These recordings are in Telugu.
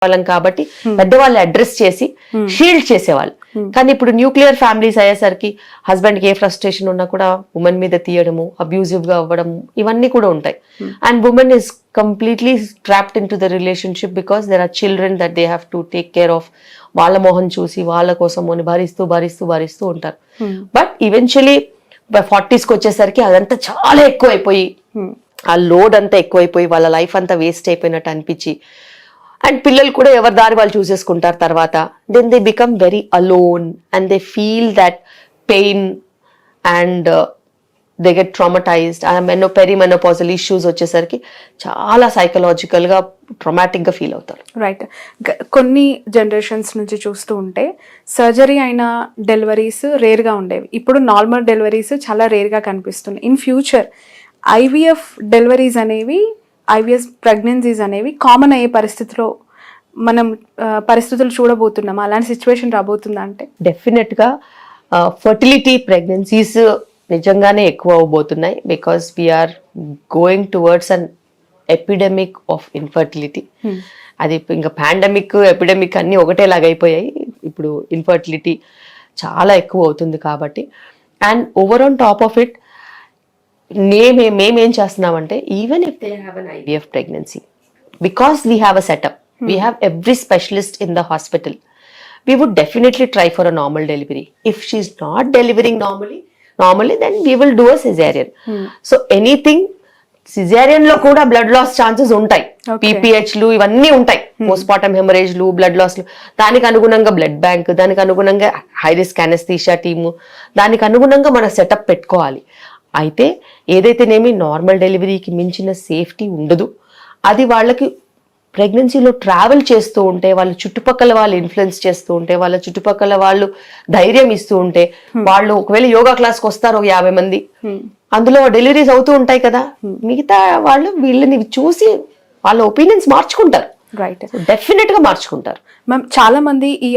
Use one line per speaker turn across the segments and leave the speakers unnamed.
వాళ్ళం కాబట్టి పెద్దవాళ్ళు అడ్రస్ చేసి షీల్డ్ చేసేవాళ్ళు. కానీ ఇప్పుడు న్యూక్లియర్ ఫ్యామిలీస్ అయ్యేసరికి హస్బెండ్ కి ఏ ఫ్రస్ట్రేషన్ ఉన్నా కూడా ఉమెన్ మీద తీయడము, అబ్యూజివ్ గా అవ్వడం, ఇవన్నీ కూడా ఉంటాయి. And women is completely trapped in to the relationship because there are children that they have to take care of. వాళ్ళ మొహం చూసి వాళ్ళ కోసం భరిస్తూ ఉంటారు. బట్ ఈవెన్చువలీ 40s కి వచ్చేసరికి అదంతా చాలా ఎక్కువైపోయి, ఆ లోడ్ అంతా ఎక్కువైపోయి వాళ్ళ లైఫ్ అంతా వేస్ట్ అయిపోయినట్టు అనిపించి, అండ్ పిల్లలు కూడా ఎవరి దారి వాళ్ళు చూసేసుకుంటారు తర్వాత. Then they become very alone and they feel that pain and they get traumatised. ఆ పెరిమెనోపాజల్ ఇష్యూస్ వచ్చేసరికి చాలా సైకలాజికల్ గా ట్రామాటిక్ గా ఫీల్ అవుతారు.
రైట్. కొన్ని జనరేషన్స్ నుంచి చూస్తూ ఉంటే సర్జరీ అయిన డెలివరీస్ రేర్ గా ఉండేవి. ఇప్పుడు నార్మల్ డెలివరీస్ చాలా రేర్ గా కనిపిస్తున్నాయి. ఇన్ ఫ్యూచర్ ఐవీఎఫ్ డెలివరీస్ అనేవి, ఐవీఎఫ్ ప్రెగ్నెన్సీస్ అనేవి కామన్ అయ్యే పరిస్థితులు చూడబోతున్నాం. అలాంటి సిచ్యువేషన్ రాబోతుందా? అంటే
డెఫినెట్ గా ఫర్టిలిటీ ప్రెగ్నెన్సీస్ నిజంగానే ఎక్కువ అవబోతున్నాయి. Because we're going towards an epidemic of infertility. అది ఇంకా పాండమిక్, ఎపిడెమిక్ అన్ని ఒకటేలాగా అయిపోయాయి. ఇప్పుడు ఇన్ఫర్టిలిటీ చాలా ఎక్కువ అవుతుంది కాబట్టి. And over on top of it మేమేం చేస్తున్నామంటే, even if they have an IVF pregnancy, because we have a setup, we have every specialist in the hospital, we would definitely try for a normal delivery. If she's not delivering normally then we will do a cesarean. So anything cesarean లో కూడా బ్లడ్ లాస్ ఛాన్సెస్ ఉంటాయి. PPH లు ఇవన్నీ ఉంటాయి, పోస్ట్ పార్టమ్ హెమరేజ్ లు, బ్లడ్ లాస్ లు. దానికి అనుగుణంగా బ్లడ్ బ్యాంక్, దానికి అనుగుణంగా హై రిస్క్ అనస్థీషియా టీము, దానికి అనుగుణంగా మన సెటప్ పెట్టుకోవాలి. అయితే ఏదైతేనేమి నార్మల్ డెలివరీకి మించిన సేఫ్టీ ఉండదు. అది వాళ్ళకి ప్రెగ్నెన్సీలో ట్రావెల్ చేస్తూ ఉంటే, వాళ్ళ చుట్టుపక్కల వాళ్ళు ఇన్ఫ్లుయెన్స్ చేస్తూ ఉంటే, వాళ్ళ చుట్టుపక్కల వాళ్ళు ధైర్యం ఇస్తూ ఉంటే, వాళ్ళు ఒకవేళ యోగా క్లాస్కి వస్తారు ఒక 50 మంది, అందులో డెలివరీస్ అవుతూ ఉంటాయి కదా, మిగతా వాళ్ళు వీళ్ళని చూసి వాళ్ళ ఒపీనియన్స్ మార్చుకుంటారు.
రైట్,
డెఫినెట్ గా మార్చుకుంటారు.
మ్యామ్, చాలా మంది ఈ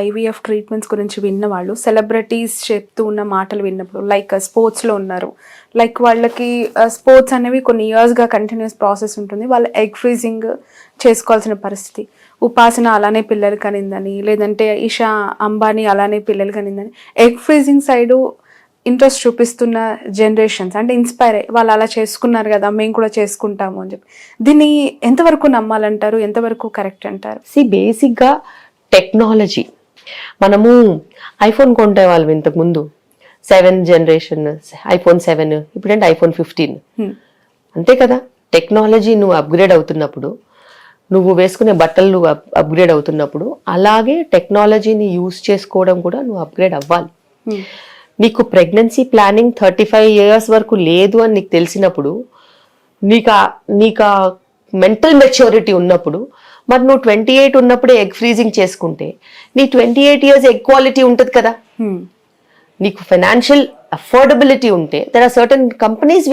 ఐవీఎఫ్ ట్రీట్మెంట్స్ గురించి విన్న వాళ్ళు సెలబ్రిటీస్ చెప్తూ ఉన్న మాటలు విన్నప్పుడు, లైక్ స్పోర్ట్స్ లో ఉన్నారు, లైక్ వాళ్ళకి స్పోర్ట్స్ అనేవి కొన్ని ఇయర్స్ గా కంటిన్యూస్ ప్రాసెస్ ఉంటుంది, వాళ్ళ ఎగ్ ఫ్రీజింగ్ చేసుకోవాల్సిన పరిస్థితి. ఉపాసన అలానే పిల్లలు కనిందని, లేదంటే ఇషా అంబానీ అలానే పిల్లలు కనిందని, ఎగ్ ఫ్రీజింగ్ సైడు ఇంట్రెస్ట్ చూపిస్తున్న జనరేషన్స్ అంటే ఇన్స్పైర్ అయ్యి వాళ్ళు అలా చేసుకున్నారు కదా, మేము కూడా చేసుకుంటాము అని చెప్పి, దీన్ని ఎంతవరకు నమ్మాలంటారు, ఎంతవరకు కరెక్ట్ అంటారు?
బేసిక్ గా టెక్నాలజీ, మనము ఐఫోన్ కొంటే వాళ్ళు ఇంతకు ముందు 7th జనరేషన్ iPhone 7, ఇప్పుడంటే iPhone 15, అంతే కదా. టెక్నాలజీ నువ్వు అప్గ్రేడ్ అవుతున్నప్పుడు, నువ్వు వేసుకునే బట్టలు నువ్వు అప్గ్రేడ్ అవుతున్నప్పుడు, అలాగే టెక్నాలజీని యూజ్ చేసుకోవడం కూడా నువ్వు అప్గ్రేడ్ అవ్వాలి. నీకు ప్రెగ్నెన్సీ ప్లానింగ్ 35 years వరకు లేదు అని నీకు తెలిసినప్పుడు, నీకు మెంటల్ మెచ్యూరిటీ ఉన్నప్పుడు, మరి నువ్వు 28 ఉన్నప్పుడే ఎగ్ ఫ్రీజింగ్ చేసుకుంటే నీ 28 years ఎగ్ క్వాలిటీ ఉంటుంది కదా. నీకు ఫైనాన్షియల్ అఫోర్డబిలిటీ ఉంటే, there are certain companies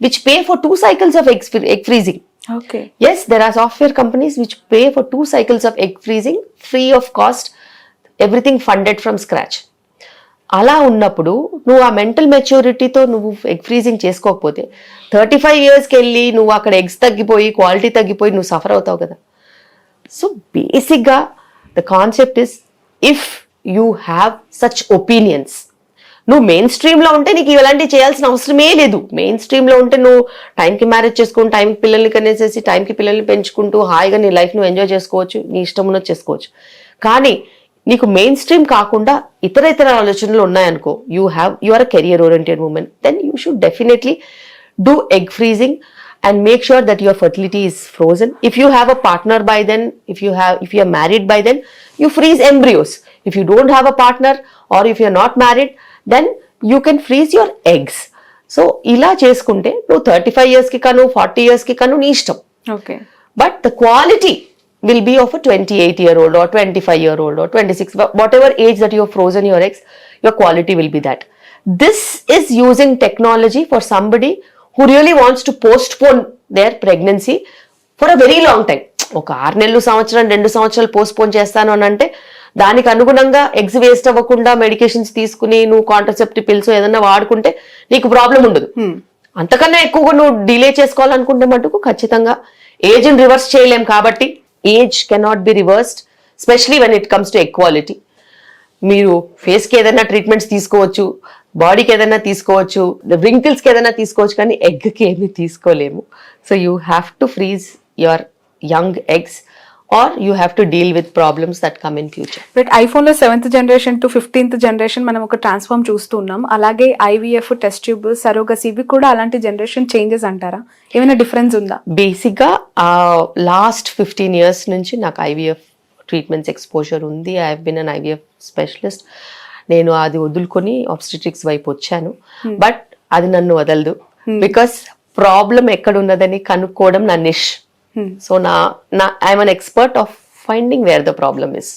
which pay for 2 cycles of egg freezing.
Okay.
Yes, there are software companies which pay for 2 cycles of egg freezing free of cost, everything funded from scratch. అలా ఉన్నప్పుడు నువ్వు ఆ మెంటల్ మెచ్యూరిటీతో నువ్వు ఎగ్ ఫ్రీజింగ్ చేసుకోకపోతే 35 yearsకి వెళ్ళి నువ్వు అక్కడ ఎగ్స్ తగ్గిపోయి, క్వాలిటీ తగ్గిపోయి నువ్వు సఫర్ అవుతావు కదా. సో బేసిక్గా the concept is, if you have such opinions, నువ్వు మెయిన్ స్ట్రీమ్లో ఉంటే నీకు ఇలాంటివి చేయాల్సిన అవసరమే లేదు. మెయిన్ స్ట్రీమ్లో ఉంటే నువ్వు టైంకి మ్యారేజ్ చేసుకుని, టైంకి పిల్లల్ని కనేసేసి, టైంకి పిల్లల్ని పెంచుకుంటూ హాయిగా నీ లైఫ్ నువ్వు ఎంజాయ్ చేసుకోవచ్చు, నీ ఇష్టం ఉన్నది చేసుకోవచ్చు. కానీ నీకు మెయిన్ స్ట్రీమ్ కాకుండా ఇతర ఆలోచనలు ఉన్నాయనుకో, you are a career oriented woman, then you should definitely do egg freezing and make sure that your fertility is frozen. If you have a partner by then, if you are married by then, you freeze embryos. If you don't have a partner or if you are not married, then you can freeze your eggs. So ila cheskunte no 35 years ki kanu 40 years ki kanu nee ishtam.
Okay,
but the quality will be of a 28-year-old or 25-year-old or 26, whatever age that you have frozen your eggs, your quality will be that. This is using technology for somebody who really wants to postpone their pregnancy for a very long time. ఒక 6 నెలలు, సంవత్సరం, 2 సంవత్సరాలు పోస్ట్పోన్ చేస్తాను అని అంటే, దానికి అనుగుణంగా ఎగ్స్ వేస్ట్ అవ్వకుండా మెడికేషన్స్ తీసుకుని నువ్వు కాంట్రసెప్టివ్ పిల్స్ ఏదన్నా వాడుకుంటే నీకు ప్రాబ్లం ఉండదు. అంతకన్నా ఎక్కువగా నువ్వు డిలే చేసుకోవాలనుకుంటే మటుకు ఖచ్చితంగా ఏజ్ని రివర్స్ చేయలేం కాబట్టి age cannot be reversed, specially when it comes to equality. మీరు ఫేస్కి ఏదైనా ట్రీట్మెంట్స్ తీసుకోవచ్చు, బాడీకి ఏదైనా తీసుకోవచ్చు, రింకిల్స్కి ఏదైనా తీసుకోవచ్చు, కానీ ఎగ్కి ఏమీ తీసుకోలేము. So you have to freeze your young eggs or you have to deal with problems that come in future.
But iPhone లో 7th generation to 15th generation మనం ఒక ట్రాన్స్ఫార్మ్ చూస్తూ ఉన్నాం. అలాగే IVF, టెస్ట్ ట్యూబ్, సరోగసీ ఇవి కూడా అలాంటి జనరేషన్ చేంజెస్ అంటారా? ఏమైనా డిఫరెన్స్ ఉందా?
బేసిక్గా లాస్ట్ 15 years నుంచి నాకు IVF ట్రీట్మెంట్స్ ఎక్స్పోజర్ ఉంది. I have been an IVF specialist. నేను అది వదులుకొని ఆబ్స్టెట్రిక్స్ వైపు వచ్చాను, బట్ అది నన్ను వదలదు. బికాస్ ప్రాబ్లం ఎక్కడ ఉన్నదని కనుక్కోవడం నా niche. So I'm an expert of finding where the problem is.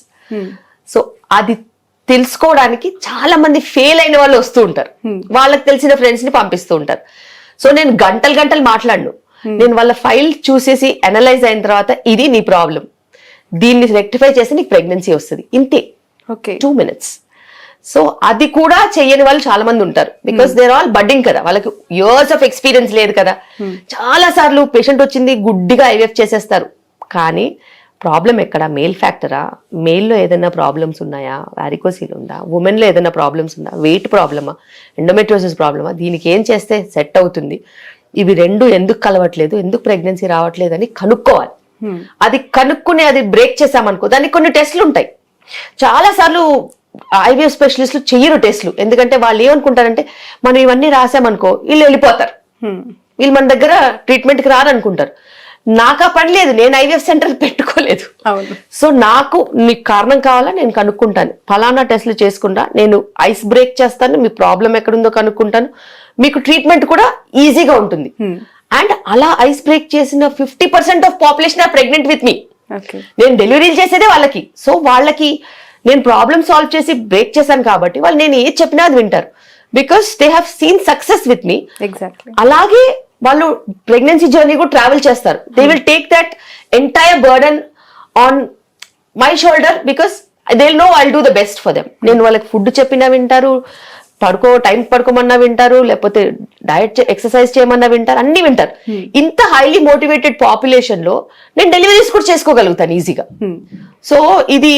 So అది తెలుసుకోవడానికి చాలా మంది ఫెయిల్ అయిన వాళ్ళు వస్తూ ఉంటారు, వాళ్ళకి తెలిసిన ఫ్రెండ్స్ ని పంపిస్తూ ఉంటారు. సో నేను గంటలు మాట్లాడను. నేను వాళ్ళ ఫైల్ చూసేసి అనలైజ్ అయిన తర్వాత ఇది నీ ప్రాబ్లం, దీన్ని రెక్టిఫై చేసి నీకు ప్రెగ్నెన్సీ వస్తుంది, ఇంతే.
Okay,
2 minutes. సో అది కూడా చెయ్యని వాళ్ళు చాలా మంది ఉంటారు, బికాస్ దేర్ ఆల్ బడ్డింగ్ కదా, వాళ్ళకి ఇయర్స్ ఆఫ్ ఎక్స్పీరియన్స్ లేదు కదా. చాలా సార్లు పేషెంట్ వచ్చింది గుడ్డిగా IVF చేసేస్తారు. కానీ ప్రాబ్లం ఎక్కడ? మేల్ ఫ్యాక్టరా? మేల్లో ఏదైనా ప్రాబ్లమ్స్ ఉన్నాయా? వారికోసిల్ ఉందా? ఉమెన్లో ఏదైనా ప్రాబ్లమ్స్ ఉందా? వెయిట్ ప్రాబ్లమా? ఎండోమెట్రియోసిస్ ప్రాబ్లమా? దీనికి ఏం చేస్తే సెట్ అవుతుంది? ఇవి రెండు ఎందుకు కలవట్లేదు, ఎందుకు ప్రెగ్నెన్సీ రావట్లేదు అని కనుక్కోవాలి. అది కనుక్కుని అది బ్రేక్ చేసామనుకో, దానికి కొన్ని టెస్ట్లు ఉంటాయి. చాలా సార్లు IVF స్పెషలిస్టులు చెయ్యరు టెస్ట్లు, ఎందుకంటే వాళ్ళు ఏమనుకుంటారంటే మనం ఇవన్నీ రాసామనుకో వీళ్ళు వెళ్ళిపోతారు, వీళ్ళు మన దగ్గర ట్రీట్మెంట్కి రారనుకుంటారు. నాకు ఆ పని లేదు, నేను IVF సెంటర్ పెట్టుకోలేదు. సో నాకు మీకు కారణం కావాలా, నేను కనుక్కుంటాను, ఫలానా టెస్ట్లు చేసుకుంటా, నేను ఐస్ బ్రేక్ చేస్తాను, మీ ప్రాబ్లం ఎక్కడుందో కనుక్కుంటాను, మీకు ట్రీట్మెంట్ కూడా ఈజీగా ఉంటుంది. అండ్ అలా ఐస్ బ్రేక్ చేసిన 50% of population are pregnant with me. నేను డెలివరీలు చేసేదే వాళ్ళకి. సో వాళ్ళకి నేను ప్రాబ్లమ్ సాల్వ్ చేసి బ్రేక్ చేశాను కాబట్టి వాళ్ళు నేను ఏది చెప్పినా అది వింటారు, because they have seen success with me.
Exactly.
అలాగే వాళ్ళు ప్రెగ్నెన్సీ జర్నీ కూడా ట్రావెల్ చేస్తారు. They will take that entire burden on my shoulder, because they will know I will do the best for them. నేను వాళ్ళకి ఫుడ్ చెప్పినా వింటారు, టైం పడుకోమన్నా వింటారు, లేకపోతే డయట్ ఎక్సర్సైజ్ చేయమన్నా వింటారు, అన్ని వింటారు. ఇంత హైలీ మోటివేటెడ్ పాపులేషన్ లో నేను డెలివరీస్ కూడా చేసుకోగలుగుతాను ఈజీగా. సో ఇది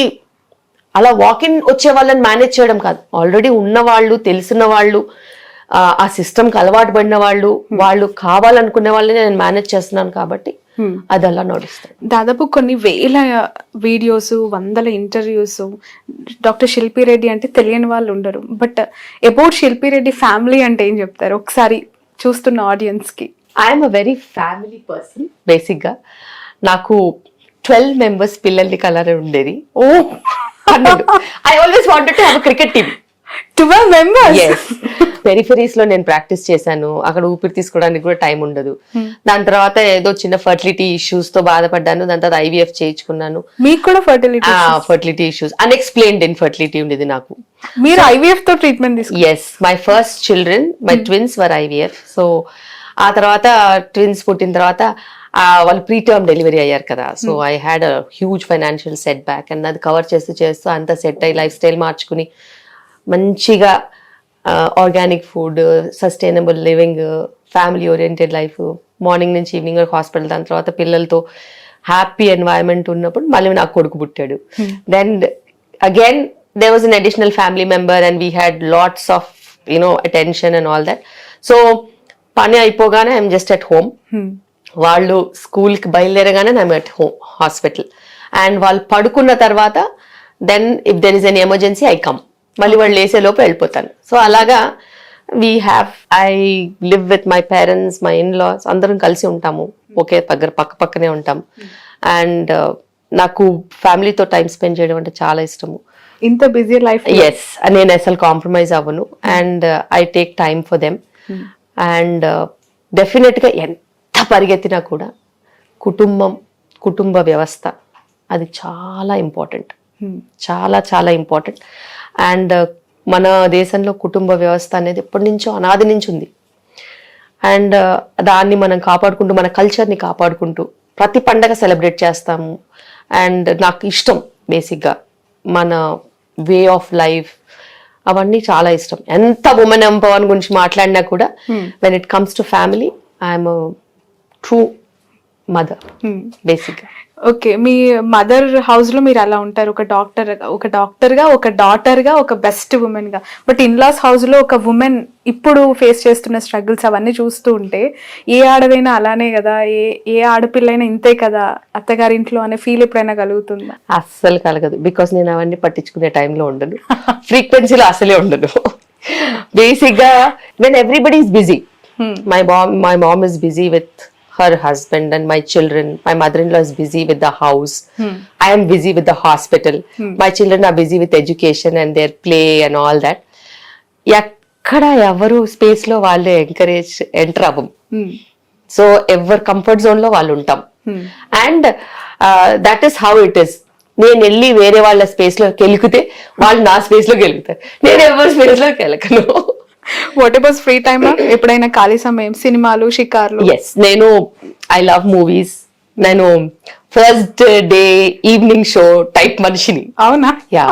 అలా వాకిన్ వచ్చే వాళ్ళని మేనేజ్ చేయడం కాదు, ఆల్రెడీ ఉన్న వాళ్ళు, తెలిసిన వాళ్ళు, ఆ సిస్టమ్కి అలవాటు పడిన వాళ్ళు, వాళ్ళు కావాలనుకునే వాళ్ళని నేను మేనేజ్ చేస్తున్నాను కాబట్టి అది అలా నడుస్తుంది.
దాదాపు కొన్ని వేల వీడియోస్, వందల ఇంటర్వ్యూస్. డాక్టర్ శిల్పి రెడ్డి అంటే తెలియని వాళ్ళు ఉండరు. బట్ అబౌట్ శిల్పి రెడ్డి ఫ్యామిలీ అంటే ఏం చెప్తారు ఒకసారి చూస్తున్న ఆడియన్స్ కి?
I'm a very family person. Basic గా నాకు 12 members పిల్లల్ని కలర్ ఉండేది. I always wanted to have a cricket team.
12 members?
Yes. పెరిఫెరీస్ లో నేను ప్రాక్టీస్ చేశాను, అక్కడ ఊపిరి తీసుకోవడానికి కూడా టైం ఉండదు. దాని తర్వాత ఏదో చిన్న ఫర్టిలిటీ ఇష్యూస్ తో బాధపడ్డాను, దాని తర్వాత IVF చేయించుకున్నాను.
మీకు కూడా
ఫర్టిలిటీ ఇష్యూస్, అన్ఎక్స్ప్లెయిన్డ్ ఇన్ఫర్టిలిటీ ఉండేది నాకు.
మీరు IVF తో ట్రీట్మెంట్ తీసుకున్నారు?
Yes, my first children, my twins were IVF. So ఆ తర్వాత ట్విన్స్ పుట్టిన తర్వాత వాళ్ళు ప్రీ టర్మ్ డెలివరీ అయ్యారు కదా. So I had a huge financial set back, and అది కవర్ చేస్తూ అంతా సెట్ అయ్యి లైఫ్ స్టైల్ మార్చుకుని మంచిగా organic food, sustainable living, family oriented life, morning నుంచి ఈవినింగ్ వరకు హాస్పిటల్, దాని తర్వాత పిల్లలతో హ్యాపీ ఎన్వైరన్మెంట్ ఉన్నప్పుడు మళ్ళీ నాకు కొడుకు పుట్టాడు. Then again there was an additional family member and we had lots of attention and all that. So పని అయిపోగానే ఐఎమ్ జస్ట్ అట్ హోమ్, వాళ్ళు స్కూల్కి బయలుదేరగానే I'm at home hospital, and వాళ్ళు పడుకున్న తర్వాత then if there is an emergency I come, మళ్ళీ వాళ్ళు లేసే లోపు వెళ్ళిపోతాను. సో అలాగా I live with my parents, my in-laws, అందరం కలిసి ఉంటాము, ఒకే దగ్గర పక్కనే ఉంటాం. అండ్ నాకు ఫ్యామిలీతో టైం స్పెండ్ చేయడం అంటే చాలా ఇష్టము.
ఇంత బిజీ లైఫ్?
ఎస్, నేను అసలు కాంప్రమైజ్ అవ్వను, and I take time for them. And డెఫినెట్గా ఎంత పరిగెత్తినా కూడా కుటుంబ వ్యవస్థ అది చాలా ఇంపార్టెంట్, చాలా చాలా ఇంపార్టెంట్. అండ్ మన దేశంలో కుటుంబ వ్యవస్థ అనేది ఎప్పటి నుంచో అనాది నుంచి ఉంది. అండ్ దాన్ని మనం కాపాడుకుంటూ, మన కల్చర్ని కాపాడుకుంటూ ప్రతి పండగ సెలబ్రేట్ చేస్తాము. అండ్ నాకు ఇష్టం బేసిక్గా మన వే ఆఫ్ లైఫ్, అవన్నీ చాలా ఇష్టం. ఎంత ఉమెన్ ఎంపవర్మెంట్ గురించి మాట్లాడినా కూడా when it comes to family I'm true mother బేసిక్గా.
ఓకే, మీ మదర్ హౌస్ లో మీరు అలా ఉంటారు, ఒక డాక్టర్ గా, ఒక డాటర్ గా, ఒక బెస్ట్ ఉమెన్ గా. బట్ ఇన్లాస్ హౌస్ లో ఒక ఉమెన్ ఇప్పుడు ఫేస్ చేస్తున్న స్ట్రగుల్స్ అవన్నీ చూస్తూ ఉంటే ఏ ఆడదైనా అలానే కదా, ఏ ఆడపిల్లైనా ఇంతే కదా అత్తగారింట్లో అనే ఫీల్ ఎప్పుడైనా కలుగుతుందా?
అస్సలు కలగదు, బికాస్ నేను అవన్నీ పట్టించుకునే టైంలో ఉండను, ఫ్రీక్వెన్సీలో అసలే ఉండను. బేసిక్ గా when everybody is busy, my mom is busy with her husband and my children, my mother-in-law is busy with the house, I am busy with the hospital, my children are busy with education and their play and all that. ఎక్కడ ఎవరు స్పేస్ లో వాళ్ళే ఎంకరేజ్ ఎంటర్ అవ్వం. సో ఎవరి కంఫర్ట్ జోన్ లో వాళ్ళు ఉంటాం. And that is how it is. నేను వెళ్ళి వేరే వాళ్ళ స్పేస్ లోకి వెలికితే వాళ్ళు నా స్పేస్ లోకి వెళ్తారు, నేను ఎవరి స్పేస్ లోకి వెళ్ళకను.
What about free time? ఎప్పుడైనా ఖాళీ సమయం, సినిమాలు, షికార్లు?
ఎస్, నేను ఐ లవ్ మూవీస్. నేను first day evening show type మనిషిని.
అవునా?
యా,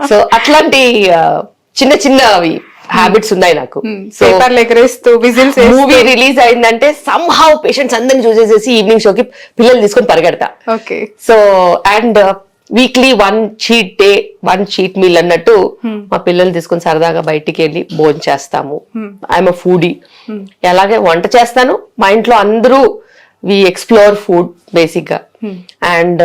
సో అట్లాంటి చిన్న చిన్నవి హ్యాబిట్స్ ఉన్నాయి నాకు. సో
పేపర్లు ఎగరేస్తూ, విజిల్స్
మూవీ రిలీజ్ అయిందంటే సమ్ హౌ పేషెంట్స్ అందరిని చూసేసేసి ఈవినింగ్ షోకి పిల్లలు తీసుకొని పరిగెడతా.
Okay.
So and weekly 1 cheat day, 1 cheat meal అన్నట్టు మా పిల్లలు తీసుకొని సరదాగా బయటికి వెళ్ళి భోజనం చేస్తాము. I'm foodie. అలాగే వంట చేస్తాను, మా ఇంట్లో అందరూ వి ఎక్స్ప్లోర్ ఫుడ్ బేసిక్ గా. అండ్